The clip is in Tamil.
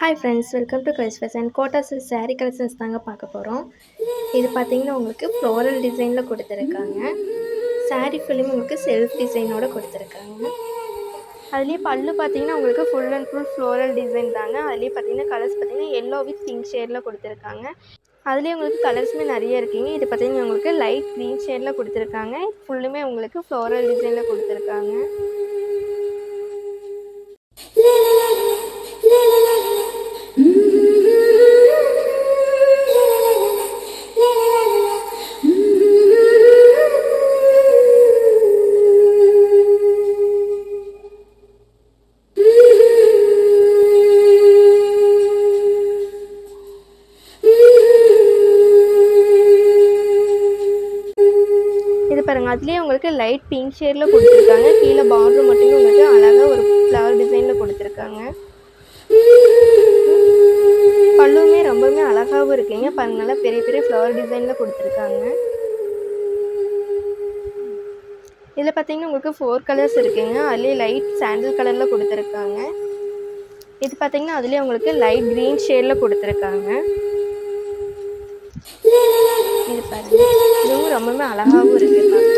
ஹாய் ஃப்ரெண்ட்ஸ், வெல்கம் டு கிரைஸ் fashion. Kota silk saree collections தாங்க பார்க்க போகிறோம். இது பார்த்தீங்கன்னா உங்களுக்கு ஃப்ளோரல் டிசைனில் கொடுத்துருக்காங்க. saree ஃபுல்லுமே உங்களுக்கு செல்ஃப் டிசைனோட கொடுத்துருக்காங்க. அதுலேயே பல்லு பார்த்தீங்கன்னா உங்களுக்கு full and full floral design தாங்க. அதுலேயே பார்த்தீங்கன்னா கலர்ஸ் பார்த்தீங்கன்னா எல்லோ வித் பிங்க் ஷேடில் கொடுத்துருக்காங்க. அதுலேயே உங்களுக்கு கலர்ஸுமே நிறைய இருக்குங்க. இது பார்த்தீங்கன்னா உங்களுக்கு லைட் க்ரீன் ஷேடில் கொடுத்துருக்காங்க. ஃபுல்லுமே உங்களுக்கு ஃப்ளோரல் டிசைனில் கொடுத்துருக்காங்க. இது பாருங்கள், அதுலேயே உங்களுக்கு லைட் பிங்க் ஷேடில் கொடுத்துருக்காங்க. கீழே பார்டர் மட்டுமே உங்களுக்கு அழகாக ஒரு ஃப்ளவர் டிசைனில் கொடுத்துருக்காங்க. பல்லுமே ரொம்பவுமே அழகாகவும் இருக்குங்க. பாருங்க, நல்லா பெரிய பெரிய ஃப்ளவர் டிசைனில் கொடுத்துருக்காங்க. இதில் பார்த்தீங்கன்னா உங்களுக்கு 4 கலர்ஸ் இருக்குங்க. அதுலேயே லைட் சாண்டில் கலரில் கொடுத்துருக்காங்க. இது பார்த்தீங்கன்னா அதுலேயே உங்களுக்கு லைட் க்ரீன் ஷேடில் கொடுத்துருக்காங்க. இது பாருங்கள், இதுவும் ரொம்பவுமே அழகாகவும் இருக்குது.